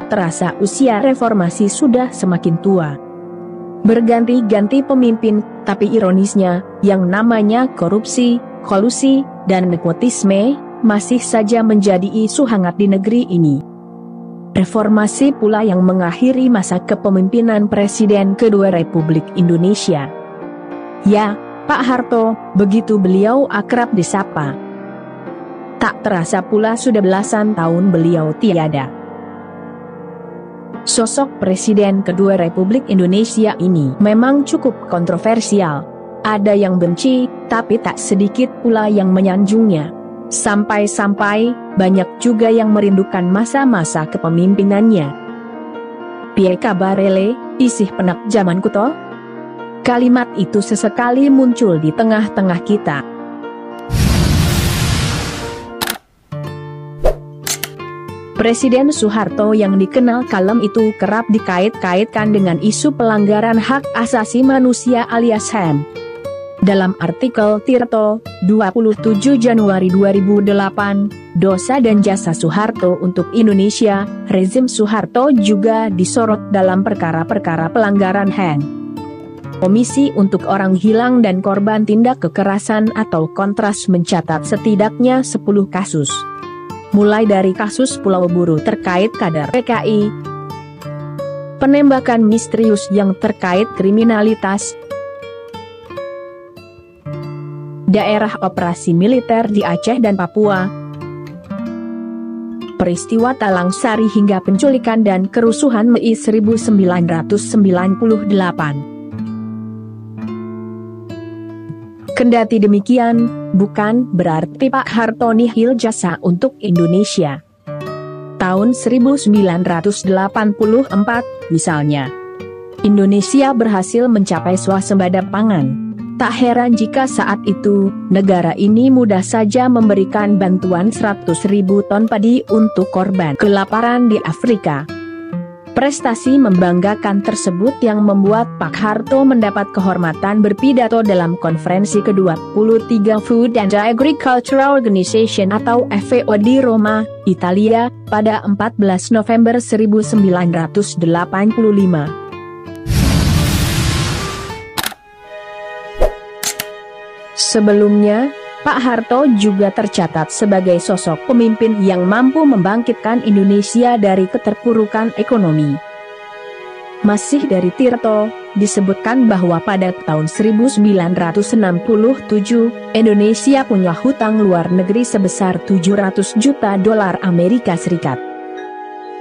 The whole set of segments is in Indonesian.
tak terasa usia reformasi sudah semakin tua. Berganti-ganti pemimpin, tapi ironisnya, yang namanya korupsi, kolusi, dan nepotisme, masih saja menjadi isu hangat di negeri ini. Reformasi pula yang mengakhiri masa kepemimpinan Presiden kedua Republik Indonesia. Ya, Pak Harto, begitu beliau akrab disapa. Tak terasa pula sudah belasan tahun beliau tiada. Sosok Presiden kedua Republik Indonesia ini memang cukup kontroversial. Ada yang benci, tapi tak sedikit pula yang menyanjungnya. Sampai-sampai, banyak juga yang merindukan masa-masa kepemimpinannya. Piye kabarele, isih penak zaman kuto? Kalimat itu sesekali muncul di tengah-tengah kita. Presiden Soeharto yang dikenal kalem itu kerap dikait-kaitkan dengan isu pelanggaran hak asasi manusia alias HAM. Dalam artikel Tirto, 27 Januari 2008, Dosa dan Jasa Soeharto untuk Indonesia, rezim Soeharto juga disorot dalam perkara-perkara pelanggaran HAM. Komisi untuk Orang Hilang dan Korban Tindak Kekerasan atau Kontras mencatat setidaknya 10 kasus. Mulai dari kasus Pulau Buru terkait kader PKI, penembakan misterius yang terkait kriminalitas, daerah operasi militer di Aceh dan Papua, peristiwa Talang Sari hingga penculikan dan kerusuhan Mei 1998. Kendati demikian, bukan berarti Pak Harto nihil jasa untuk Indonesia. Tahun 1984, misalnya, Indonesia berhasil mencapai swasembada pangan. Tak heran jika saat itu, negara ini mudah saja memberikan bantuan 100.000 ton padi untuk korban kelaparan di Afrika. Prestasi membanggakan tersebut yang membuat Pak Harto mendapat kehormatan berpidato dalam konferensi ke-23 Food and Agricultural Organization atau FAO di Roma, Italia, pada 14 November 1985. Sebelumnya, Pak Harto juga tercatat sebagai sosok pemimpin yang mampu membangkitkan Indonesia dari keterpurukan ekonomi. Masih dari Tirto, disebutkan bahwa pada tahun 1967, Indonesia punya hutang luar negeri sebesar 700 juta dolar Amerika Serikat.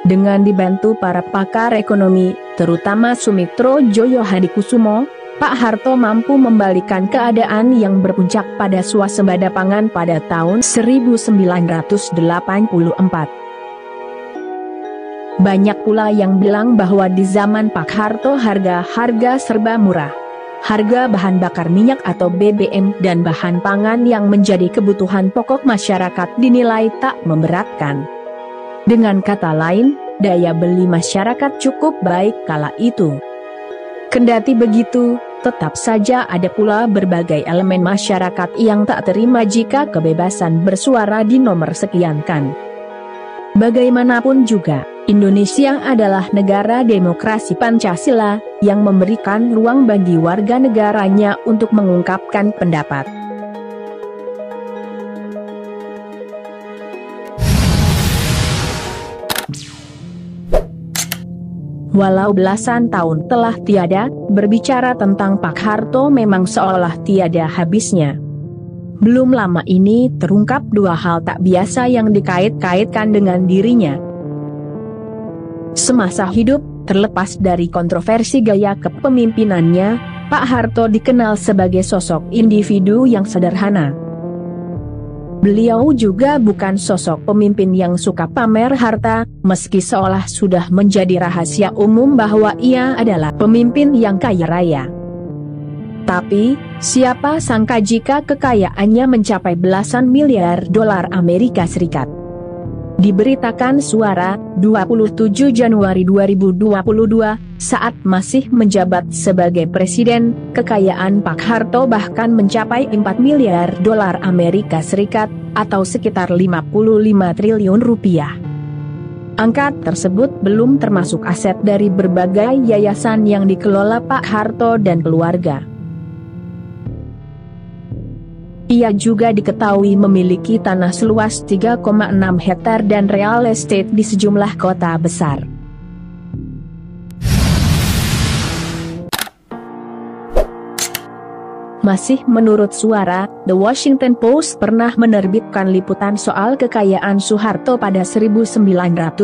Dengan dibantu para pakar ekonomi, terutama Sumitro Joyo Hadikusumo, Pak Harto mampu membalikan keadaan yang berpuncak pada swasembada pangan pada tahun 1984. Banyak pula yang bilang bahwa di zaman Pak Harto harga serba murah. Harga bahan bakar minyak atau BBM dan bahan pangan yang menjadi kebutuhan pokok masyarakat dinilai tak memberatkan. Dengan kata lain, daya beli masyarakat cukup baik kala itu. Kendati begitu, tetap saja ada pula berbagai elemen masyarakat yang tak terima jika kebebasan bersuara dinomorsekiankan. Bagaimanapun juga, Indonesia adalah negara demokrasi Pancasila, yang memberikan ruang bagi warga negaranya untuk mengungkapkan pendapat. Walau belasan tahun telah tiada, berbicara tentang Pak Harto memang seolah tiada habisnya. Belum lama ini terungkap dua hal tak biasa yang dikait-kaitkan dengan dirinya. Semasa hidup, terlepas dari kontroversi gaya kepemimpinannya, Pak Harto dikenal sebagai sosok individu yang sederhana. Beliau juga bukan sosok pemimpin yang suka pamer harta, meski seolah sudah menjadi rahasia umum bahwa ia adalah pemimpin yang kaya raya. Tapi, siapa sangka jika kekayaannya mencapai belasan miliar dolar Amerika Serikat. Diberitakan Suara, 27 Januari 2022, saat masih menjabat sebagai presiden, kekayaan Pak Harto bahkan mencapai 4 miliar dolar Amerika Serikat, atau sekitar 55 triliun rupiah. Angka tersebut belum termasuk aset dari berbagai yayasan yang dikelola Pak Harto dan keluarga. Ia juga diketahui memiliki tanah seluas 3,6 hektar dan real estate di sejumlah kota besar. Masih menurut Suara, The Washington Post pernah menerbitkan liputan soal kekayaan Soeharto pada 1998.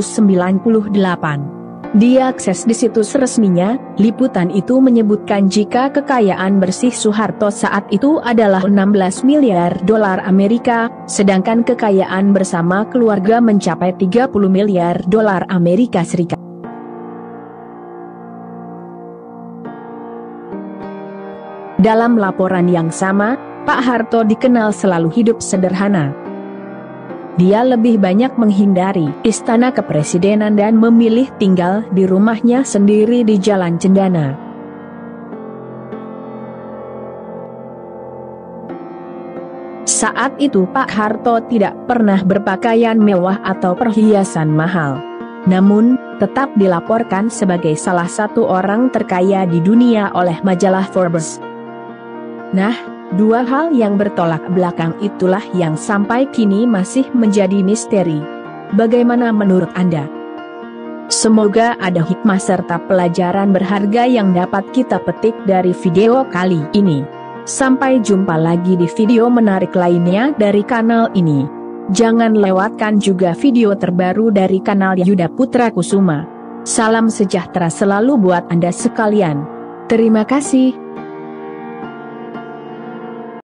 Diakses di situs resminya, liputan itu menyebutkan jika kekayaan bersih Soeharto saat itu adalah 16 miliar dolar Amerika, sedangkan kekayaan bersama keluarga mencapai 30 miliar dolar Amerika Serikat. Dalam laporan yang sama, Pak Harto dikenal selalu hidup sederhana. Dia lebih banyak menghindari istana kepresidenan dan memilih tinggal di rumahnya sendiri di Jalan Cendana. Saat itu Pak Harto tidak pernah berpakaian mewah atau perhiasan mahal. Namun, tetap dilaporkan sebagai salah satu orang terkaya di dunia oleh majalah Forbes. Nah, dua hal yang bertolak belakang itulah yang sampai kini masih menjadi misteri. Bagaimana menurut Anda? Semoga ada hikmah serta pelajaran berharga yang dapat kita petik dari video kali ini. Sampai jumpa lagi di video menarik lainnya dari kanal ini. Jangan lewatkan juga video terbaru dari kanal Yuda Putra Kusuma. Salam sejahtera selalu buat Anda sekalian. Terima kasih.